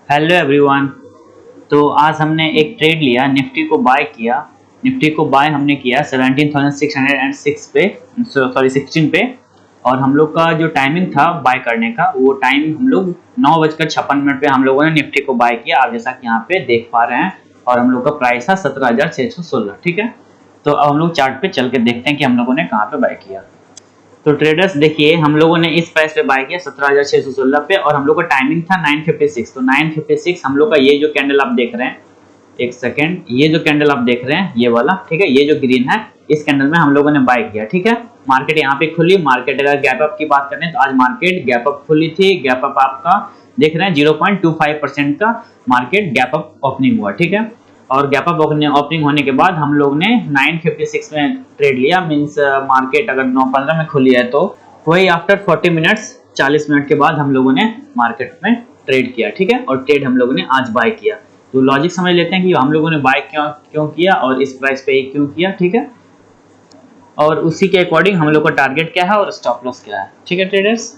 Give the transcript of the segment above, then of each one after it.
Hello everyone. तो आज हमने एक ट्रेड लिया, निफ्टी को बाय किया। निफ्टी को बाय हमने किया 17,606 पे, सॉरी 16 पे। और हम लोग का जो टाइमिंग था बाय करने का, वो टाइम हम लोग 9:56 पे हम लोगों ने निफ्टी को बाय किया, आप जैसा कि यहाँ पे देख पा रहे हैं। और हम लोग का प्राइस था 17,616, ठीक है। तो अब हम लोग चार्ट पे चल के देखते हैं कि हम लोगों ने कहाँ पे बाय किया। तो ट्रेडर्स देखिए, हम लोगों ने इस प्राइस पे बाय किया 17,616 पे, और हम लोग का टाइमिंग था 9:56। तो 9:56 हम लोग का ये जो कैंडल आप देख रहे हैं, एक सेकेंड, ये जो कैंडल आप देख रहे हैं ये वाला, ठीक है, ये जो ग्रीन है, इस कैंडल में हम लोगों ने बाय किया, ठीक है। मार्केट यहाँ पे खुली। मार्केट अगर गैप अप की बात करें तो आज मार्केट गैप अप खुली थी। गैप अप आपका देख रहे हैं 0.25% का मार्केट गैप अप ओपनिंग हुआ, ठीक है। और गैप अप ओपनिंग होने के बाद हम लोग ने 9:56 में ट्रेड लिया। मींस मार्केट अगर 9:15 में खुली है तो वही आफ्टर 40 मिनट्स, 40 मिनट के बाद हम लोगों ने मार्केट में ट्रेड किया, ठीक है। और ट्रेड हम लोगों ने आज बाय किया। तो लॉजिक समझ लेते हैं कि हम लोगों ने बाय क्यों किया और इस प्राइस पे क्यों किया, ठीक है। और उसी के अकॉर्डिंग हम लोग का टारगेट क्या है और स्टॉप लॉस क्या है, ठीक है ट्रेडर्स।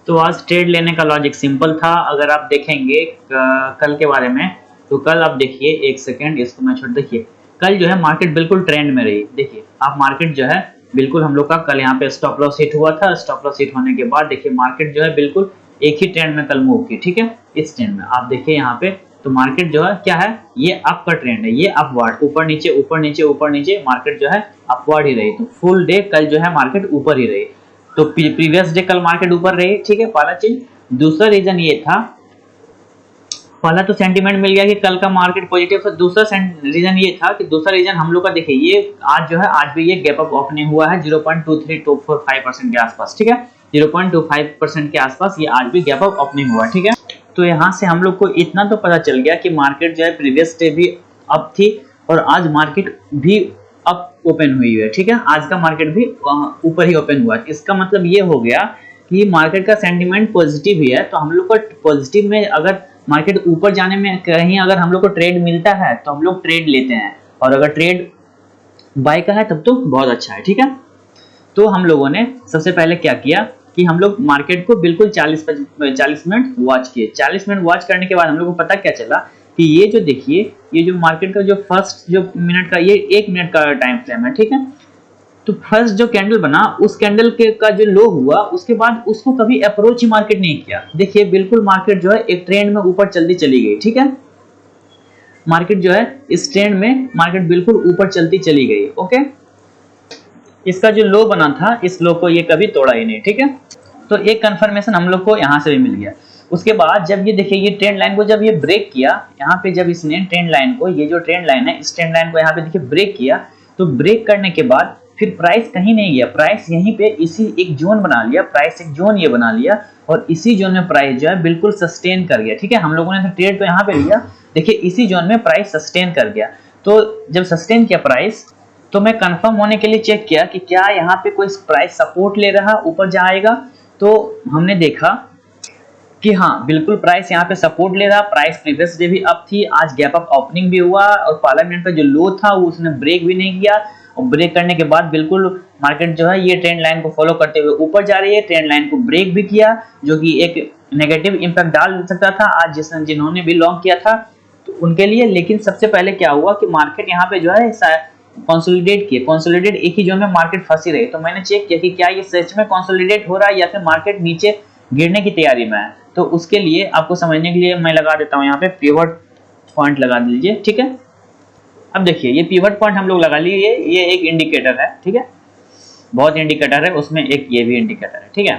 तो आज ट्रेड लेने का लॉजिक सिंपल था। अगर आप देखेंगे कल के बारे में, तो कल आप देखिए, एक सेकेंड इसको मैं छोड़, देखिए कल जो है मार्केट बिल्कुल ट्रेंड में रही। देखिए आप मार्केट जो है बिल्कुल, हम लोग का कल यहाँ पे स्टॉप लॉस हिट हुआ था। स्टॉप लॉस हिट होने के बाद देखिए मार्केट जो है बिल्कुल एक ही ट्रेंड में कल मूव की, ठीक है। इस ट्रेंड में आप देखिए यहाँ पे, तो मार्केट जो है क्या है, ये अप का ट्रेंड है, ये अपवर्ड, ऊपर नीचे ऊपर नीचे ऊपर नीचे मार्केट जो है अपवर्ड ही रही। तो फुल डे कल जो है मार्केट ऊपर ही रही। तो प्रीवियस डे कल मार्केट ऊपर रही, ठीक है, पहला चीज। दूसरा रीजन ये था, पहला तो सेंटीमेंट मिल गया कि कल का मार्केट पॉजिटिव था। दूसरा रीजन ये था कि दूसरा रीजन हम लोग का देखिए, ये आज जो है, आज भी ये गैप अप ओपनिंग हुआ है 0.2345% के आसपास, ठीक है। 0.25% के आसपास ये आज भी गैप अप ओपनिंग हुआ, ठीक है। तो यहाँ से हम लोग को इतना तो पता चल गया कि मार्केट जो है प्रीवियस डे भी अप थी और आज मार्केट भी अप ओपन हुई है, ठीक है। आज का मार्केट भी ऊपर ही ओपन हुआ है। इसका मतलब ये हो गया कि मार्केट का सेंटीमेंट पॉजिटिव ही है। तो हम लोग को पॉजिटिव में अगर मार्केट ऊपर जाने में कहीं अगर हम लोग को ट्रेड मिलता है तो हम लोग ट्रेड लेते हैं, और अगर ट्रेड बाय का है तब तो बहुत अच्छा है, ठीक है। तो हम लोगों ने सबसे पहले क्या किया कि हम लोग मार्केट को बिल्कुल 40 मिनट वॉच किए। 40 मिनट वॉच करने के बाद हम लोग को पता क्या चला कि ये जो देखिए, ये जो मार्केट का जो फर्स्ट जो मिनट का, ये 1 मिनट का टाइम फ्रेम है, ठीक है। तो फर्स्ट जो कैंडल बना, उस कैंडल के का जो लो हुआ, उसके बाद उसको कभी अप्रोच ही मार्केट नहीं किया। देखिए बिल्कुल मार्केट जो है एक ट्रेंड में ऊपर चलती चली गई, ठीक है। मार्केट जो है इस ट्रेंड में मार्केट बिल्कुल ऊपर चलती चली गई, ओके। इसका जो लो बना था, इस लो को ये कभी तोड़ा ही नहीं, ठीक है। तो एक कंफर्मेशन हम लोग को यहाँ से भी मिल गया। उसके बाद जब ये देखिए, ये ट्रेंड लाइन को जब ये ब्रेक किया, यहाँ पे जब इसने ट्रेंड लाइन को, ये जो ट्रेंड लाइन है, इस ट्रेंड लाइन को यहाँ पे देखिए ब्रेक किया। तो ब्रेक करने के बाद फिर प्राइस कहीं नहीं गया, प्राइस यहीं पे इसी एक जोन बना लिया, प्राइस एक जोन ये बना लिया, और इसी जोन में प्राइस जो है बिल्कुल सस्टेन कर गया, ठीक है। हम लोगों ने तो ट्रेड तो यहाँ पे लिया, देखिए इसी जोन में प्राइस सस्टेन कर गया। तो जब सस्टेन किया प्राइस, तो मैं कंफर्म होने के लिए चेक किया कि क्या यहाँ पे कोई प्राइस सपोर्ट ले रहा, ऊपर जाएगा। तो हमने देखा कि हाँ बिल्कुल प्राइस यहाँ पे सपोर्ट ले रहा। प्राइस प्रीवियस डे भी अप थी, आज गैप अप ओपनिंग भी हुआ, और पहला मिनट का जो लो था वो उसने ब्रेक भी नहीं किया। और ब्रेक करने के बाद बिल्कुल मार्केट जो है ये ट्रेंड लाइन को फॉलो करते हुए ऊपर जा रही है। ट्रेंड लाइन को ब्रेक भी किया, जो कि एक नेगेटिव इंपैक्ट डाल सकता था आज जिन्होंने भी लॉन्ग किया था तो उनके लिए। लेकिन सबसे पहले क्या हुआ कि मार्केट यहाँ पे जो है कंसोलिडेट किए, कंसोलिडेट एक ही जोन में मार्केट फंसी रही। तो मैंने चेक किया कि क्या ये सच में कंसोलिडेट हो रहा है या फिर मार्केट नीचे गिरने की तैयारी में है। तो उसके लिए आपको समझने के लिए मैं लगा देता हूं, यहाँ पे पिवट पॉइंट लगा दीजिए, ठीक है। अब देखिए ये पिवट पॉइंट हम लोग लगा लिए, ये एक इंडिकेटर है, ठीक है। बहुत इंडिकेटर है, उसमें एक ये भी इंडिकेटर है, ठीक है।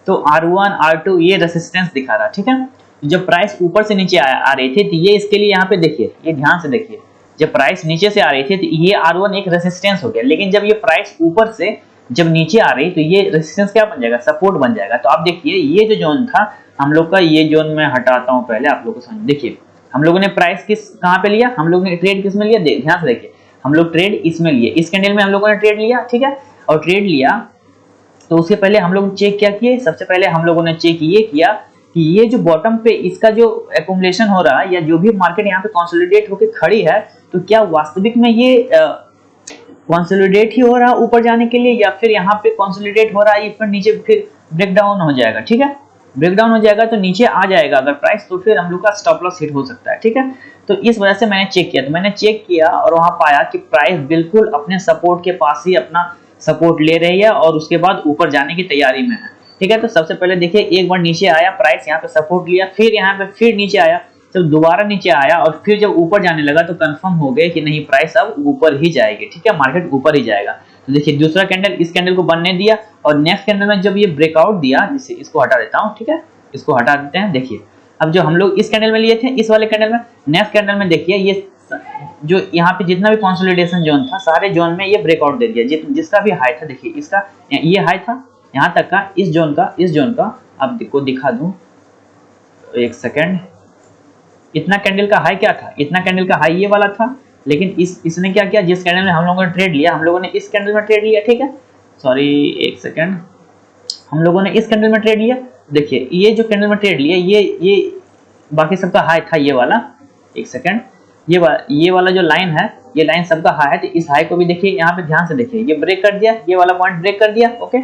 तो R1 R2 ये रेसिस्टेंस दिखा रहा, ठीक है। जब प्राइस ऊपर से नीचे आ रही थी तो ये इसके लिए यहाँ पे देखिए, ये ध्यान से देखिए, जब प्राइस नीचे से आ रही थी तो ये R1 एक रेसिस्टेंस हो गया। लेकिन जब ये प्राइस ऊपर से जब नीचे आ रही तो ये रेसिस्टेंस क्या बन जाएगा, सपोर्ट बन जाएगा। तो आप देखिए ये जो जोन था हम लोग का, ये जोन मैं हटाता हूं पहले आप लोगों को समझ। देखिए हम लोगों ने प्राइस किस कहां पे लिया, हम लोगों ने ट्रेड किस में लिया, ध्यान से देखिए, हम लोग ट्रेड इसमें लिए, इस कैंडल में हम लोगों ने ट्रेड लिया, ठीक है। और ट्रेड लिया तो उसके पहले हम लोग चेक क्या किए, सबसे पहले हम लोगों ने चेक ये किया कि ये जो बॉटम पे इसका जो एक्यूमुलेशन हो रहा है, या जो भी मार्केट यहाँ पे कंसोलिडेट होकर खड़ी है, तो क्या वास्तविक में ये कंसोलिडेट ही हो रहा ऊपर जाने के लिए, या फिर यहाँ पे कंसोलिडेट हो रहा है, फिर नीचे फिर ब्रेक डाउन हो जाएगा, ठीक है। ब्रेकडाउन हो जाएगा तो नीचे आ जाएगा अगर प्राइस, तो फिर हम लोग का स्टॉप लॉस हिट हो सकता है, ठीक है। तो इस वजह से मैंने चेक किया, तो मैंने चेक किया और वहां पाया कि प्राइस बिल्कुल अपने सपोर्ट के पास ही अपना सपोर्ट ले रही है और उसके बाद ऊपर जाने की तैयारी में है, ठीक है। तो सबसे पहले देखिए एक बार नीचे आया प्राइस, यहाँ पे सपोर्ट लिया, फिर यहाँ पे फिर नीचे आया, जब दोबारा नीचे आया और फिर जब ऊपर जाने लगा तो कंफर्म हो गया कि नहीं प्राइस अब ऊपर ही जाएगी, ठीक है, मार्केट ऊपर ही जाएगा। तो देखिए दूसरा कैंडल इस कैंडल को बनने दिया और नेक्स्ट कैंडल में जब ये ब्रेकआउट दिया, जिसे इसको हटा देता हूँ, ठीक है, इसको हटा देते हैं। देखिए अब जो हम लोग इस कैंडल में लिए थे, इस वाले कैंडल में, नेक्स्ट कैंडल में देखिए ये जो यहाँ पे जितना भी कंसोलिडेशन जोन था सारे जोन में ये ब्रेकआउट दे दिया, जिसका भी हाई था, देखिए इसका ये हाई था यहाँ तक का, इस जोन का आपको दिखा दूं, एक सेकेंड, इतना कैंडल का हाई क्या था, इतना कैंडल का हाई ये वाला था, लेकिन इसने क्या किया, जिस कैंडल में हम लोगों ने ट्रेड लिया, हम लोगों ने इस कैंडल में ट्रेड लिया, ठीक है, सॉरी एक सेकेंड, हम लोगों ने इस कैंडल में ट्रेड लिया। देखिए ये जो कैंडल में ट्रेड लिया, ये बाकी सबका हाई था ये वाला, एक सेकेंड, ये वाला जो लाइन है, ये लाइन सबका हाई है, तो इस हाई को भी देखिए यहाँ पे ध्यान से देखिए, ये ब्रेक कर दिया, ये वाला पॉइंट ब्रेक कर दिया, ओके।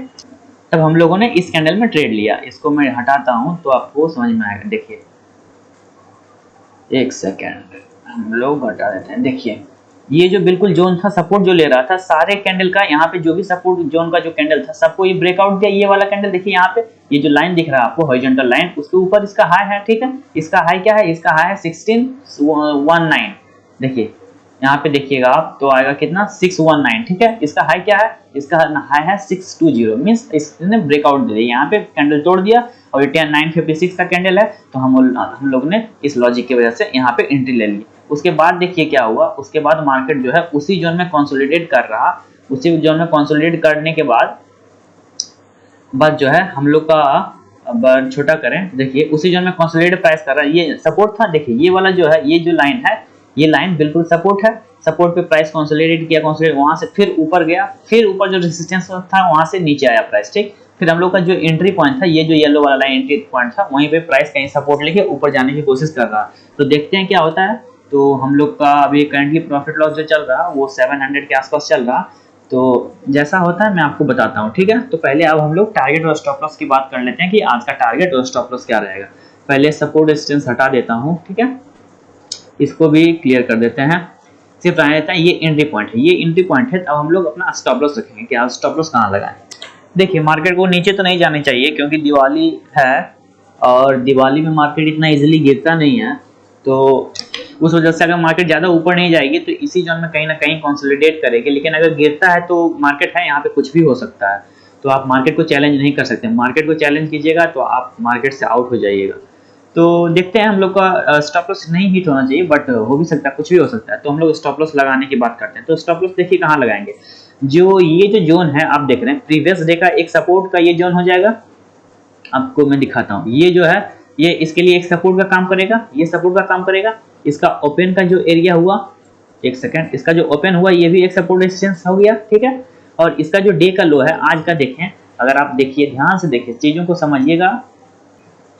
तब हम लोगों ने इस कैंडल में ट्रेड लिया, इसको मैं हटाता हूं तो आपको समझ में आएगा। देखिए एक सेकेंड, हम लोग हटा देते हैं। देखिए ये जो बिल्कुल जोन था सपोर्ट जो ले रहा था सारे कैंडल का, यहाँ पे जो भी सपोर्ट जोन का जो कैंडल था सबको ये ब्रेकआउट दिया, ये वाला कैंडल देखिए यहाँ पे, ये जो लाइन दिख रहा है आपको हॉरिजॉन्टल लाइन, उसके ऊपर इसका हाई है, ठीक है, इसका हाई क्या है, इसका हाई है 1619, देखिए यहाँ पे देखिएगा आप तो आएगा कितना 619, ठीक है, इसका हाई क्या है, इसका हाई है 620, मींस इसने ब्रेकआउट दे दिया, यहाँ पे कैंडल तोड़ दिया और ये 956 का कैंडल है, तो हम लोग ने इस लॉजिक की वजह से यहाँ पे एंट्री ले ली। उसके बाद देखिए क्या हुआ, उसके बाद मार्केट जो है उसी जोन में कंसोलिडेट कर रहा, उसी जोन में कंसोलिडेट करने के बाद जो है हम लोग का, अब छोटा करें, देखिए उसी जोन में कंसोलिडेट प्राइस कर रहा है, ये सपोर्ट था, देखिए ये वाला जो है, ये जो लाइन है, ये लाइन बिल्कुल सपोर्ट है, सपोर्ट पे प्राइस कंसोलिडेट किया, कंसोलिडेट वहां से फिर ऊपर गया, फिर ऊपर जो रेजिस्टेंस था वहां से नीचे आया प्राइस, ठीक, फिर हम लोग का जो एंट्री पॉइंट था, ये जो येलो वाला लाइन एंट्री पॉइंट था, वहीं पे प्राइस कहीं सपोर्ट लेके ऊपर जाने की कोशिश कर रहा, तो देखते हैं क्या होता है। तो हम लोग का अभी करंटली प्रॉफिट लॉस जो चल रहा वो 700 के आसपास चल रहा, तो जैसा होता है मैं आपको बताता हूँ, ठीक है। तो पहले अब हम लोग टारगेट और स्टॉप लॉस की बात कर लेते हैं कि आज का टारगेट और स्टॉप लॉस क्या रहेगा। पहले सपोर्ट रेजिस्टेंस हटा देता हूँ, ठीक है, इसको भी क्लियर कर देते हैं, सिर्फ रह जाता है ये एंट्री पॉइंट है, ये एंट्री पॉइंट है। अब हम लोग अपना स्टॉप लॉस रखेंगे कि आज स्टॉप लॉस कहाँ लगाएं। देखिए मार्केट को नीचे तो नहीं जाने चाहिए क्योंकि दिवाली है और दिवाली में मार्केट इतना इजीली गिरता नहीं है, तो उस वजह से अगर मार्केट ज़्यादा ऊपर नहीं जाएगी तो इसी जोन में कहीं ना कहीं कंसोलिडेट करेगी, लेकिन अगर गिरता है तो मार्केट है यहाँ पे कुछ भी हो सकता है, तो आप मार्केट को चैलेंज नहीं कर सकते, मार्केट को चैलेंज कीजिएगा तो आप मार्केट से आउट हो जाइएगा। तो देखते हैं, हम लोग का स्टॉप लॉस नहीं हिट होना चाहिए बट हो भी सकता है, कुछ भी हो सकता है, तो हम लोग स्टॉप लॉस लगाने की बात करते हैं। तो स्टॉप लॉस देखिए कहाँ लगाएंगे, जो ये जो जोन है आप देख रहे हैं प्रीवियस डे का एक सपोर्ट का ये जोन हो जाएगा, आपको मैं दिखाता हूँ, ये जो है ये इसके लिए एक सपोर्ट का काम करेगा, ये सपोर्ट का काम करेगा, इसका ओपन का जो एरिया हुआ, एक सेकंड, इसका जो ओपन हुआ ये भी एक सपोर्ट रेजिस्टेंस हो गया, ठीक है, और इसका जो डे का लो है आज का देखें, अगर आप देखिए ध्यान से देखिए चीज़ों को समझिएगा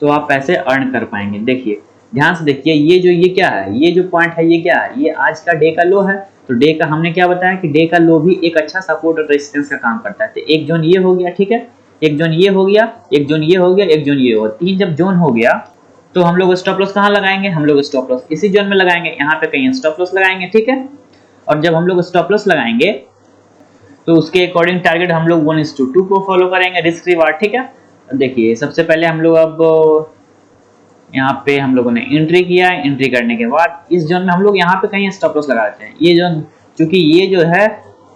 तो आप पैसे अर्न कर पाएंगे। देखिए ध्यान से देखिए, ये क्या है, ये जो पॉइंट है ये क्या है, ये आज का डे का लो है, तो डे का हमने क्या बताया कि डे का लो भी एक अच्छा सपोर्ट और रेजिस्टेंस का काम करता है। तो एक जोन ये हो गया, ठीक है, एक जोन ये हो गया, एक जोन ये हो गया, एक जोन ये हो गया, तीन जब जोन हो गया तो हम लोग स्टॉप लॉस कहाँ लगाएंगे, हम लोग स्टॉप लॉस इसी जोन में लगाएंगे, यहाँ पे कहीं स्टॉप लॉस लगाएंगे, ठीक है। और जब हम लोग स्टॉप लॉस लगाएंगे तो उसके अकॉर्डिंग टारगेट हम लोग 1:2 को फॉलो करेंगे, रिस्क रिवार्ड, ठीक है। देखिए सबसे पहले हम लोग अब यहाँ पे हम लोगों ने एंट्री किया, एंट्री करने के बाद इस जोन में हम लोग यहाँ पे कहीं स्टॉप लॉस लगा देते हैं। ये जोन चूंकि ये जो है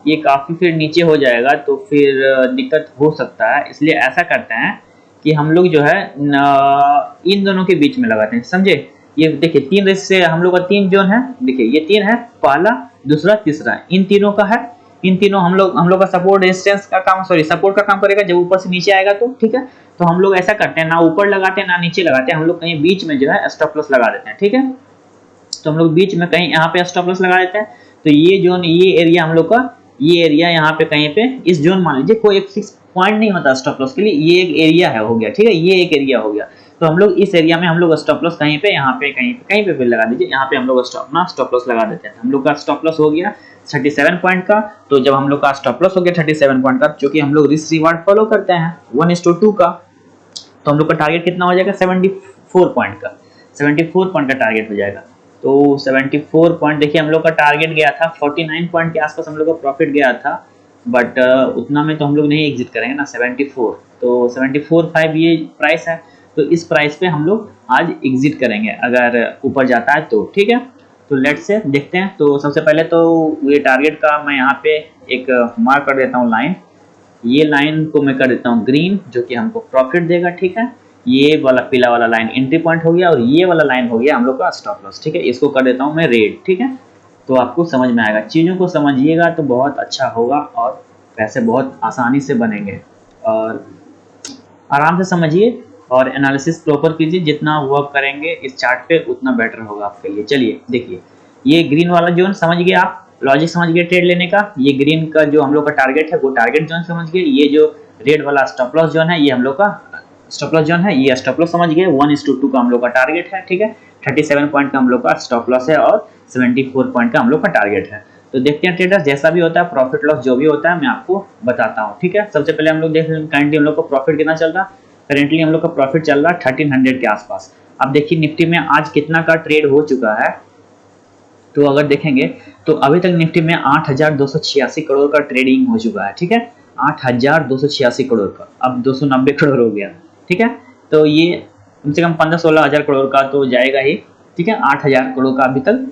ये काफी फिर नीचे हो जाएगा तो फिर दिक्कत हो सकता है, इसलिए ऐसा करते हैं कि हम लोग जो है इन दोनों के बीच में लगाते हैं, समझे। ये देखिए तीन रेस से हम लोग का तीन जोन है, देखिए ये तीन है, पहला दूसरा तीसरा, इन तीनों का है, इन तीनों हम लोग का सपोर्ट रेजिस्टेंस का काम, सॉरी सपोर्ट का काम करेगा जब ऊपर से नीचे आएगा तो, ठीक है। तो हम लोग ऐसा करते हैं, ना ऊपर लगाते हैं ना नीचे लगाते हैं, हम लोग कहीं बीच में जो है स्टॉप लॉस लगा देते हैं, ठीक है। तो हम लोग बीच में कहीं यहाँ पे स्टॉप लॉस लगा देते हैं। तो ये जोन, ये एरिया हम लोग का, ये एरिया यहाँ पे कहीं पे इस जोन, मान लीजिए कोई एक फिक्स पॉइंट नहीं होता स्टॉप लॉस के लिए, ये एक एरिया है, हो गया, ठीक है, ये एक एरिया हो गया। तो हम लोग इस एरिया में हम लोग स्टॉप लॉस कहीं पे, यहाँ पे कहीं पे लगा दीजिए, यहाँ पे हम लोग अपना स्टॉप लॉस लगा देते हैं। हम लोग का स्टॉप लॉस हो गया 37 पॉइंट का। तो जब हम लोग का स्टॉप लॉस हो गया 37 पॉइंट का, क्योंकि हम लोग रिस्क रिवार्ड फॉलो करते हैं 1:2 का, तो हम लोग का टारगेट कितना हो जाएगा 74 पॉइंट का, 74 पॉइंट का टारगेट हो जाएगा। तो 74 पॉइंट, देखिए हम लोग का टारगेट गया था 49 पॉइंट के आसपास हम लोग का प्रॉफिट गया था, बट उतना में तो हम लोग नहीं एग्जिट करेंगे ना, 74, तो 74.5 ये प्राइस है, तो इस प्राइस पे हम लोग आज एग्जिट करेंगे अगर ऊपर जाता है तो, ठीक है। तो लेट्स से देखते हैं। तो सबसे पहले तो ये टारगेट का मैं यहाँ पे एक मार्क कर देता हूँ लाइन, ये लाइन को मैं कर देता हूँ ग्रीन, जो कि हमको प्रॉफिट देगा, ठीक है। ये वाला पीला वाला लाइन एंट्री पॉइंट हो गया और ये वाला लाइन हो गया हम लोग का स्टॉप लॉस, ठीक है। इसको कर देता हूँ मैं रेड, ठीक है। तो आपको समझ में आएगा, चीज़ों को समझिएगा तो बहुत अच्छा होगा और पैसे बहुत आसानी से बनेंगे, और आराम से समझिए और एनालिसिस प्रॉपर कीजिए, जितना वर्क करेंगे इस चार्ट पे उतना बेटर होगा आपके लिए। चलिए देखिए, ये ग्रीन वाला जोन समझ गए आप, लॉजिक समझ गए ट्रेड लेने का, ये ग्रीन का जो हम लोग का टारगेट है वो टारगेट जोन समझ गए, ये जो रेड वाला स्टॉप लॉस जोन है ये हम लोग का स्टॉप लॉस जोन है, ये स्टॉप लॉस समझ गए, 1:2 का हम लोग का टारगेट है, ठीक है। 37 पॉइंट का हम लोग का स्टॉप लॉस है और 74 पॉइंट का हम लोग का टारगेट है। तो देखते हैं ट्रेडर्स, जैसा भी होता है प्रॉफिट लॉस जो भी होता है मैं आपको बताता हूँ, ठीक है। सबसे पहले हम लोग देख लें करंटली हम लोग का प्रॉफिट कितना चल रहा है। करेंटली हम लोग का प्रॉफिट चल रहा है 1300 के आसपास। अब देखिए निफ्टी में आज कितना का ट्रेड हो चुका है, तो अगर देखेंगे तो अभी तक निफ्टी में 8286 करोड़ का ट्रेडिंग हो चुका है, ठीक है। 8286 करोड़ का, अब 290 करोड़ हो गया, ठीक है। तो ये कम से कम 15-16 हज़ार करोड़ का तो जाएगा ही, ठीक है। 8000 करोड़ का अभी तक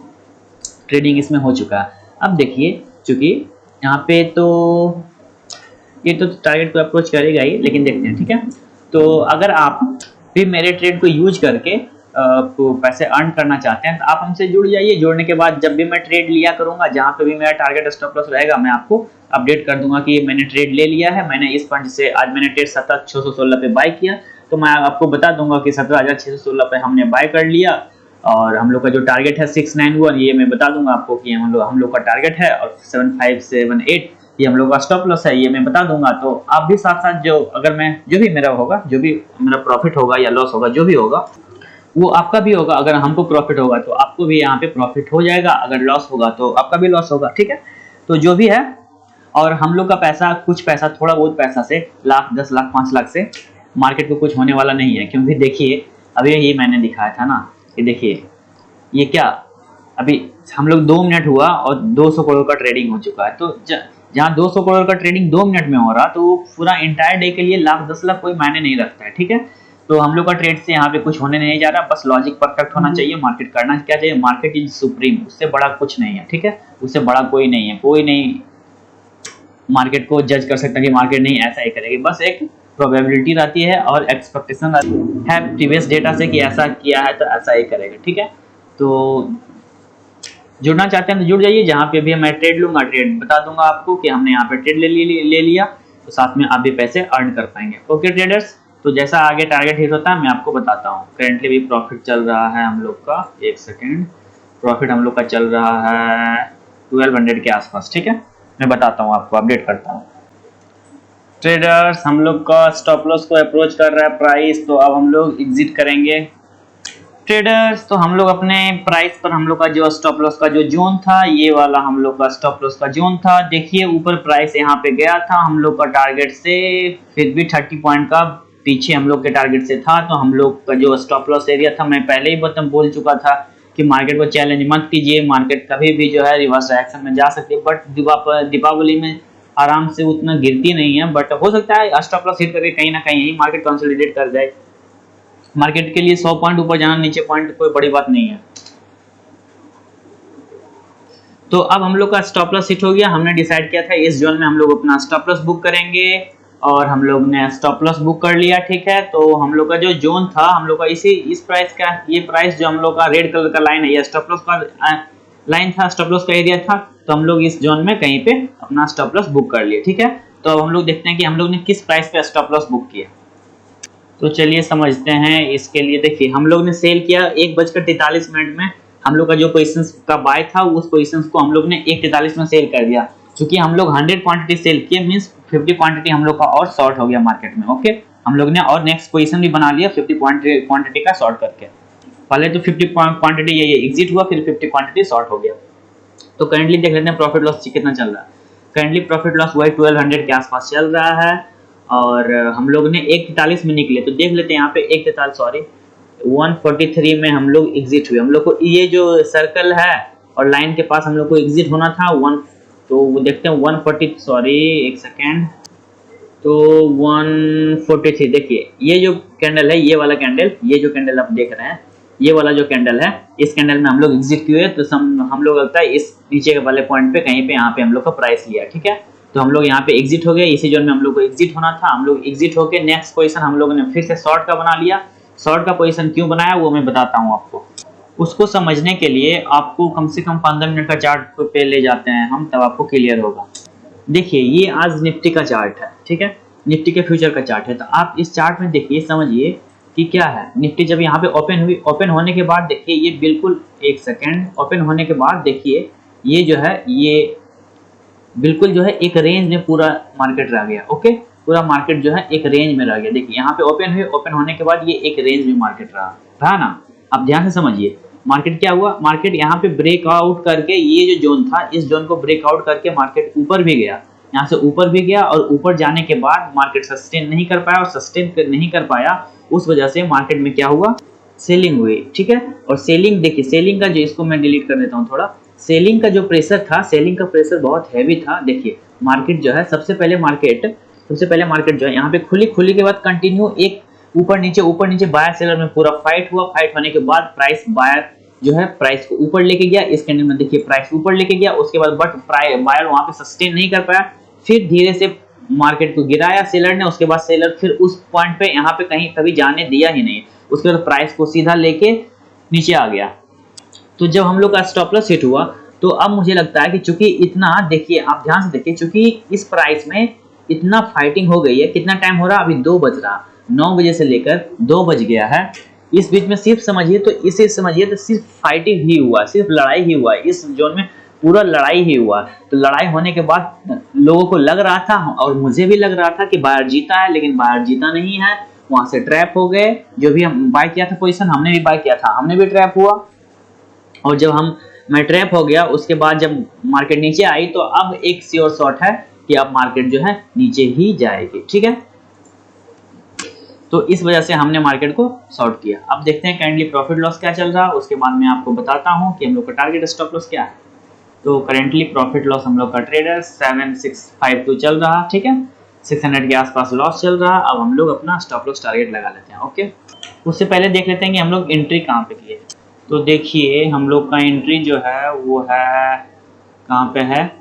ट्रेडिंग इसमें हो चुका है। अब देखिए चूंकि यहाँ पे तो ये तो टारगेट को अप्रोच करेगा ही, लेकिन देखते हैं, ठीक है। तो अगर आप भी मेरे ट्रेड को यूज करके आपको पैसे अर्न करना चाहते हैं तो आप हमसे जुड़ जाइए। जुड़ने के बाद जब भी मैं ट्रेड लिया करूंगा, जहाँ पे भी मेरा टारगेट स्टॉप लॉस रहेगा, मैं आपको अपडेट कर दूंगा कि मैंने ट्रेड ले लिया है, मैंने इस पॉइंट से आज मैंने ट्रेड 17,616 पे बाय किया, तो मैं आपको बता दूंगा कि 17,616 पे हमने बाय कर लिया, और हम लोग का जो टारगेट है 691 ये मैं बता दूंगा आपको कि हम लोग का टारगेट है, और 7578 ये हम लोग का स्टॉप लॉस है, ये मैं बता दूंगा। तो आप भी साथ साथ जो अगर मैं जो भी मेरा होगा, जो भी मेरा प्रॉफिट होगा या लॉस होगा, जो भी होगा वो आपका भी होगा। अगर हमको प्रॉफिट होगा तो आपको भी यहाँ पे प्रॉफिट हो जाएगा, अगर लॉस होगा तो आपका भी लॉस होगा, ठीक है। तो जो भी है, और हम लोग का पैसा कुछ पैसा थोड़ा बहुत पैसा से लाख 10 लाख 5 लाख से मार्केट को कुछ होने वाला नहीं है, क्योंकि देखिए अभी ये मैंने दिखाया था ना कि देखिए ये क्या, अभी हम लोग 2 मिनट हुआ और 200 करोड़ का ट्रेडिंग हो चुका है। तो जहाँ 200 करोड़ का ट्रेडिंग 2 मिनट में हो रहा, तो पूरा इंटायर डे के लिए लाख 10 लाख कोई मायने नहीं रखता है, ठीक है। तो हम लोग का ट्रेड से यहाँ पे कुछ होने नहीं जा रहा, बस लॉजिक परफेक्ट होना चाहिए, मार्केट करना क्या चाहिए, मार्केट इज सुप्रीम, उससे बड़ा कुछ नहीं है, ठीक है। उससे बड़ा कोई नहीं है, कोई नहीं मार्केट को जज कर सकता कि मार्केट नहीं ऐसा ही करेगी, बस एक प्रोबेबिलिटी रहती है और एक्सपेक्टेशन है प्रीवियस डेटा से कि ऐसा किया है तो ऐसा ही करेगा, ठीक है। तो जुड़ना चाहते हैं तो जुड़ जाइए, जहाँ पे भी मैं ट्रेड लूंगा ट्रेड बता दूंगा आपको कि हमने यहाँ पे ट्रेड ले लिया, तो साथ में आप भी पैसे अर्न कर पाएंगे। ओके ट्रेडर्स, तो जैसा आगे टारगेट हिट होता है मैं आपको बताता हूँ। करेंटली भी प्रॉफिट चल रहा है हम लोग का, एक सेकेंड, प्रॉफिट हम लोग का चल रहा है 1200 के आसपास, ठीक है। मैं बताता हूँ आपको, अपडेट करता हूँ। ट्रेडर्स हम लोग का स्टॉप लॉस को अप्रोच कर रहा है प्राइस, तो अब हम लोग एग्जिट करेंगे। ट्रेडर्स तो हम लोग अपने प्राइस पर हम लोग का जो स्टॉप लॉस का जो जोन था, ये वाला हम लोग का स्टॉप लॉस का जोन था। देखिए ऊपर प्राइस यहाँ पे गया था हम लोग का टारगेट से, फिर भी 30 पॉइंट का पीछे हम लोग के टारगेट से था। तो हम लोग का जो स्टॉप लॉस एरिया था, मैं पहले ही बोल चुका था कि मार्केट को चैलेंज मत कीजिए, मार्केट कभी भी जो है रिवर्स डायरेक्शन में जा सकती है, बट दीपावली में आराम से उतना गिरती नहीं है, बट हो सकता है स्टॉप लॉस हिट करके कहीं ना कहीं मार्केट कंसोलिडेट कर जाए। मार्केट के लिए 100 पॉइंट ऊपर जाना, नीचे पॉइंट कोई बड़ी बात नहीं है। तो अब हम लोग का स्टॉप लॉस हिट हो गया, हमने डिसाइड किया था इस जोन में हम लोग अपना स्टॉप लॉस बुक करेंगे, और हम लोग ने स्टॉप लॉस बुक कर लिया, ठीक है। तो हम लोग का जो जोन था हम लोग का इस प्राइस का, ये प्राइस जो हम लोग का रेड कलर का लाइन है, ये स्टॉप लॉस का लाइन था, स्टॉप लॉस का एरिया था। तो हम लोग इस जोन में कहीं पे अपना स्टॉप लॉस बुक कर लिए, ठीक है। तो अब हम लोग देखते हैं कि हम लोग ने किस प्राइस पे स्टॉप लॉस बुक किया। तो चलिए समझते हैं। इसके लिए देखिए हम लोग ने सेल किया 1:43 में, हम लोग का जो पोजीशन का बाय था उस पोजीशन को हम लोग ने 1:43 में सेल कर दिया। क्योंकि हम लोग 100 क्वांटिटी सेल किए, मींस 50 क्वांटिटी हम लोग का और शॉर्ट हो गया मार्केट में। ओके, हम लोग ने और नेक्स्ट पोजीशन भी बना लिया 50 क्वांटिटी का शॉर्ट करके। पहले तो 50 क्वांटिटी ये एग्जिट हुआ, फिर 50 क्वांटिटी शॉर्ट हो गया। तो करंटली देख लेते हैं प्रॉफिट लॉस कितना चल रहा है। करंटली प्रॉफिट लॉस वही 1200 के आसपास चल रहा है, और हम लोग ने 1:43 में निकले, तो देख लेते हैं यहाँ पे 1:43 सॉरी 143 में हम लोग एग्जिट हुए। हम लोग को ये जो सर्कल है और लाइन के पास हम लोग को एग्जिट होना था तो वो देखते हैं 140 सॉरी एक सेकेंड, तो 143 देखिए ये जो कैंडल है, ये वाला कैंडल, ये जो कैंडल आप देख रहे हैं, ये वाला जो कैंडल है, इस कैंडल में हम लोग एग्जिट किए, तो हम लोग लगता है इस नीचे वाले पॉइंट पे कहीं पे यहाँ पे हम लोग का प्राइस लिया, ठीक है। तो हम लोग यहाँ पे एग्जिट हो गए, इसी जोन में हम लोग को एग्जिट होना था। हम लोग एग्जिट होके नेक्स्ट पोजीशन हम लोगों ने फिर से शॉर्ट का बना लिया। शॉर्ट का पोजीशन क्यों बनाया वो मैं बताता हूँ आपको। उसको समझने के लिए आपको कम से कम 15 मिनट का चार्ट पे ले जाते हैं हम, तब आपको क्लियर होगा। देखिए ये आज निफ्टी का चार्ट है, ठीक है, निफ्टी के फ्यूचर का चार्ट है। तो आप इस चार्ट में देखिए, समझिए कि क्या है। निफ्टी जब यहाँ पे ओपन हुई, ओपन होने के बाद देखिए ये बिल्कुल एक सेकेंड, ओपन होने के बाद देखिए ये जो है ये बिल्कुल जो है एक रेंज में पूरा मार्केट रह गया। ओके, पूरा मार्केट जो है एक रेंज में रह गया। देखिए यहाँ पे ओपन हुई, ओपन होने के बाद ये एक रेंज में मार्केट रहा ना। अब ध्यान से समझिए मार्केट क्या हुआ, मार्केट यहाँ पे ब्रेकआउट करके ये जो जोन था, इस जोन को ब्रेकआउट करके मार्केट ऊपर भी गया, यहाँ से ऊपर भी गया, और ऊपर जाने के बाद मार्केट सस्टेन नहीं कर पाया, और सस्टेन नहीं कर पाया उस वजह से मार्केट में क्या हुआ, सेलिंग हुई, ठीक है। और सेलिंग देखिए, सेलिंग का जो, इसको मैं डिलीट कर देता हूँ थोड़ा, सेलिंग का जो प्रेशर था, सेलिंग का प्रेशर बहुत हैवी था। देखिए मार्केट जो है सबसे पहले मार्केट जो है यहाँ पे खुली के बाद कंटिन्यू एक ऊपर नीचे बायर सेलर में पूरा फाइट हुआ। फाइट होने के बाद प्राइस बायर जो है प्राइस को ऊपर लेके गया। इस कैंडल में देखिए प्राइस ऊपर लेके गया, उसके बाद बट बायर वहां पे सस्टेन नहीं कर पाया, फिर धीरे से मार्केट को गिराया सेलर ने। उसके बाद सेलर फिर उस पॉइंट पे यहाँ पे कहीं कभी जाने दिया ही नहीं, उसके बाद प्राइस को सीधा लेके नीचे आ गया। तो जब हम लोग का स्टॉप लॉस हिट हुआ, तो अब मुझे लगता है कि चूंकि इतना, देखिए आप ध्यान से देखिए, चूंकि इस प्राइस में इतना फाइटिंग हो गई है, कितना टाइम हो रहा, अभी 2 बज रहा, 9 बजे से लेकर 2 बज गया है। इस बीच में सिर्फ समझिए तो सिर्फ फाइटिंग ही हुआ, सिर्फ लड़ाई ही हुआ इस जोन में, पूरा लड़ाई ही हुआ। तो लड़ाई होने के बाद लोगों को लग रहा था, और मुझे भी लग रहा था कि बायर जीता है, लेकिन बायर जीता नहीं है, वहां से ट्रैप हो गए। जो भी हम बाय किया था पोजीशन, हमने भी बाय किया था, हमने भी ट्रैप हुआ। और जब मैं ट्रैप हो गया, उसके बाद जब मार्केट नीचे आई, तो अब एक श्योर शॉट है कि अब मार्केट जो है नीचे ही जाएगी, ठीक है। तो इस वजह से हमने मार्केट को शॉर्ट किया। अब देखते हैं काइंडली प्रॉफिट लॉस क्या चल रहा, उसके बाद मैं आपको बताता हूं कि हम लोग का टारगेट स्टॉप लॉस क्या है। तो करेंटली प्रॉफिट लॉस हम लोग का ट्रेडर 7652 चल रहा, ठीक है, 600 के आसपास लॉस चल रहा। अब हम लोग अपना स्टॉप लॉस टारगेट लगा लेते हैं। ओके, उससे पहले देख लेते हैं कि हम लोग एंट्री कहाँ पे किए। तो देखिए हम लोग का एंट्री जो है वो है कहाँ पे है,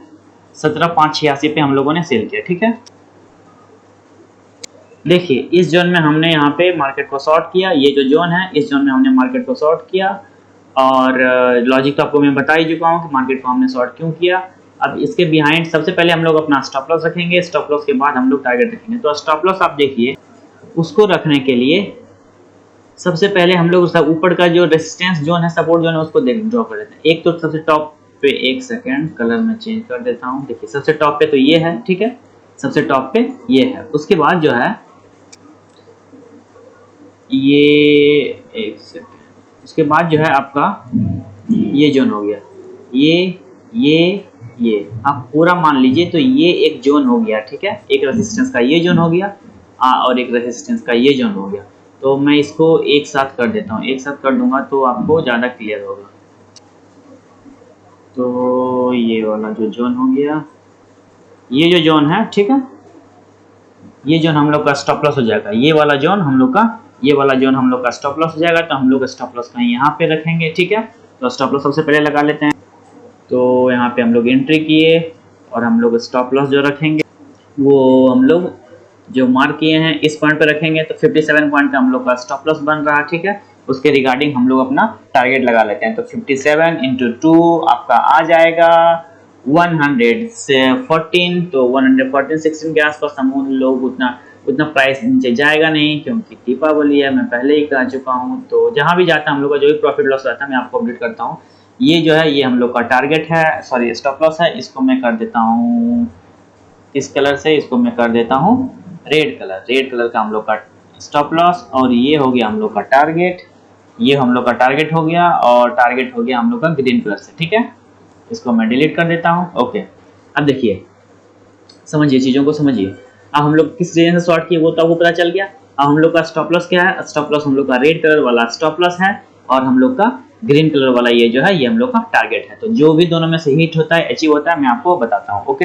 17,586 पे हम लोगों ने सेल किया, ठीक है। देखिए इस जोन में हमने यहाँ पे मार्केट को शॉर्ट किया, ये जो जोन है इस जोन में हमने मार्केट को शॉर्ट किया, और लॉजिक तो आपको मैं बता ही चुका हूँ कि मार्केट को हमने शॉर्ट क्यों किया। अब इसके बिहाइंड सबसे पहले हम लोग अपना स्टॉप लॉस रखेंगे, स्टॉप लॉस के बाद हम लोग टारगेट रखेंगे। तो स्टॉप लॉस आप देखिए, उसको रखने के लिए सबसे पहले हम लोग उसका ऊपर का जो रेजिस्टेंस जोन है, सपोर्ट जोन है, उसको ड्रॉ कर लेते हैं। एक तो सबसे टॉप पे, एक सेकेंड कलर में चेंज कर देता हूँ। देखिए सबसे टॉप पे तो ये है, ठीक है, सबसे टॉप पे ये है। उसके बाद जो है ये, एक सेकेंड, उसके बाद जो है आपका ये जोन हो गया, ये आप पूरा मान लीजिए तो ये एक जोन हो गया, ठीक है। एक रेजिस्टेंस का ये जोन हो गया, और एक रेजिस्टेंस का ये जोन हो गया। तो मैं इसको एक साथ कर देता हूँ, एक साथ कर दूंगा तो आपको ज़्यादा क्लियर होगा। तो ये वाला जो जोन हो गया, ये जो जोन है, ठीक है, ये जोन हम लोग का स्टॉप लॉस हो जाएगा। ये वाला जोन हम लोग का स्टॉप लॉस हो जाएगा। तो हम लोग स्टॉप लॉस कहीं यहाँ पे रखेंगे, ठीक है। तो स्टॉप लॉस सबसे पहले लगा लेते हैं। तो यहाँ पे हम लोग एंट्री किए, और हम लोग स्टॉप लॉस जो रखेंगे वो हम लोग जो मार्क किए हैं इस पॉइंट पे रखेंगे। तो 57 पॉइंट का हम लोग का स्टॉप लॉस बन रहा है, ठीक है। उसके रिगार्डिंग हम लोग अपना टारगेट लगा लेते हैं। तो 57 × 2 आपका आ जाएगा 114। तो 114 16 के आसपास हम लोग उतना प्राइस नीचे जाएगा नहीं, क्योंकि दीपावली है, मैं पहले ही कह चुका हूँ। तो जहाँ भी जाता है हम लोग का जो भी प्रॉफिट लॉस रहता है मैं आपको अपडेट करता हूँ। ये जो है ये हम लोग का टारगेट है, सॉरी स्टॉप लॉस है। इसको मैं कर देता हूँ इस कलर से, इसको मैं कर देता हूँ रेड कलर का हम लोग का स्टॉप लॉस। और ये हो गया हम लोग का टारगेट, ये हम लोग का टारगेट हो गया, और टारगेट हो गया हम लोग का ग्रीन कलर से, ठीक है। इसको मैं डिलीट कर देता हूँ। ओके, अब देखिए समझिए, चीज़ों को समझिए। अब हम लोग किस रीजन से शॉर्ट किए वो तो आपको पता चल गया। अब हम लोग का स्टॉप लॉस क्या है, स्टॉप लॉस हम लोग का रेड कलर वाला स्टॉप लॉस है और हम लोग का ग्रीन कलर वाला ये जो है ये हम लोग का टारगेट है। तो जो भी दोनों में से हिट होता है, अचीव होता है, मैं आपको बताता हूँ। ओके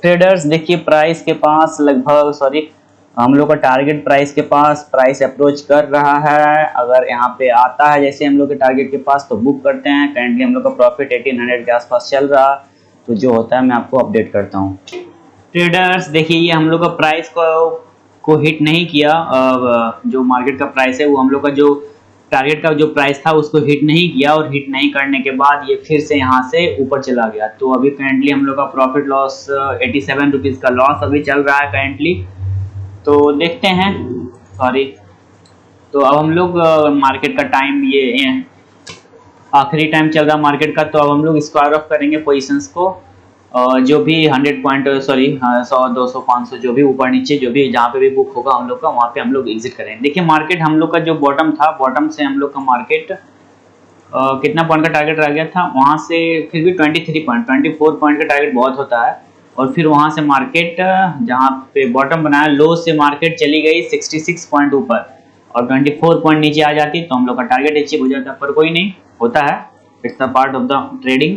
ट्रेडर्स देखिए प्राइस के पास लगभग हम लोग का टारगेट प्राइस के पास प्राइस अप्रोच कर रहा है। अगर यहाँ पे आता है जैसे हम लोग के टारगेट के पास तो बुक करते हैं। करंटली हम लोग का प्रॉफिट 1800 के आसपास चल रहा, तो जो होता है मैं आपको अपडेट करता हूँ। ट्रेडर्स देखिए ये हम लोग का प्राइस को हिट नहीं किया। जो मार्केट का प्राइस है वो हम लोग का जो टारगेट का जो प्राइस था उसको हिट नहीं किया, और हिट नहीं करने के बाद ये फिर से यहाँ से ऊपर चला गया। तो अभी करंटली हम लोग का प्रॉफिट लॉस 87 रुपीज़ का लॉस अभी चल रहा है करंटली। तो देखते हैं तो अब हम लोग मार्केट का टाइम ये आखिरी टाइम चल रहा मार्केट का, तो अब हम लोग स्क्वायर ऑफ करेंगे पोजीशंस को। जो भी 100 पॉइंट 100 200 500 जो भी ऊपर नीचे जो भी जहाँ पे भी बुक होगा हम लोग का वहाँ पे हम लोग एग्जिट करेंगे। देखिए मार्केट हम लोग का जो बॉटम था, बॉटम से हम लोग का मार्केट कितना पॉइंट का टारगेट रह गया था, वहाँ से फिर भी 24 पॉइंट का टारगेट बहुत होता है। और फिर वहाँ से मार्केट जहाँ पे बॉटम बनाया लो से मार्केट चली गई 66 पॉइंट ऊपर और 24 पॉइंट नीचे आ जाती तो हम लोग का टारगेट अचीव हो जाता। पर कोई नहीं, होता है, it's the part of the trading,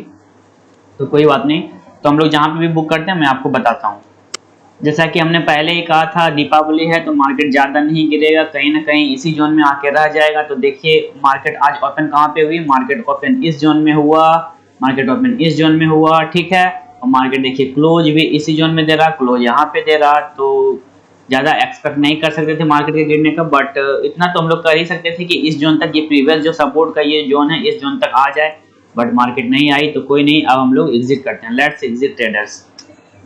तो कोई बात नहीं। तो हम लोग जहाँ पे भी बुक करते हैं मैं आपको बताता हूँ। जैसा कि हमने पहले ही कहा था दीपावली है तो मार्केट ज़्यादा नहीं गिरेगा, कहीं ना कहीं इसी जोन में आके रह जाएगा। तो देखिए मार्केट आज ओपन कहाँ पे हुई, मार्केट ओपन इस जोन में हुआ, मार्केट ओपन इस जोन में हुआ, ठीक है। और मार्केट देखिए क्लोज भी इसी जोन में दे रहा, क्लोज यहाँ पे दे रहा। तो ज़्यादा एक्सपेक्ट नहीं कर सकते थे मार्केट के गिरने का, बट इतना तो हम लोग कर ही सकते थे कि इस जोन तक, ये प्रीवियस जो सपोर्ट का ये जोन है इस जोन तक आ जाए, बट मार्केट नहीं आई तो कोई नहीं। अब हम लोग एग्जिट करते हैं, लेट्स एग्जिट ट्रेडर्स।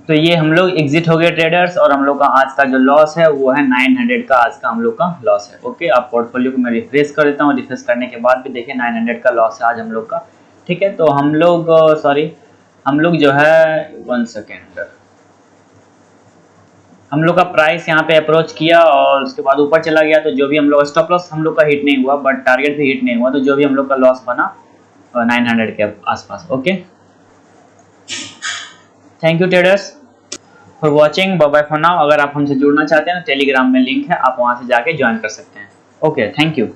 तो ये हम लोग एग्जिट हो गए ट्रेडर्स, और हम लोग का आज का जो लॉस है वो है 900 का आज का हम लोग का लॉस है। ओके, आप पोर्टफोलियो को मैं रिफ्रेश कर देता हूँ, रिफ्रेश करने के बाद भी देखिए 900 का लॉस है आज हम लोग का, ठीक है। तो हम लोग हम लोग जो है 1 सेकेंड, हम लोग का प्राइस यहाँ पे अप्रोच किया और उसके बाद ऊपर चला गया। तो जो भी हम लोग स्टॉप लॉस हम लोग का हिट नहीं हुआ, बट टारगेट भी हिट नहीं हुआ, तो जो भी हम लोग का लॉस बना 900 के आसपास। Okay, thank you traders for watching, bye bye for now. अगर आप हमसे जुड़ना चाहते हैं तो टेलीग्राम में लिंक है, आप वहाँ से जाके ज्वाइन कर सकते हैं। Okay, thank you.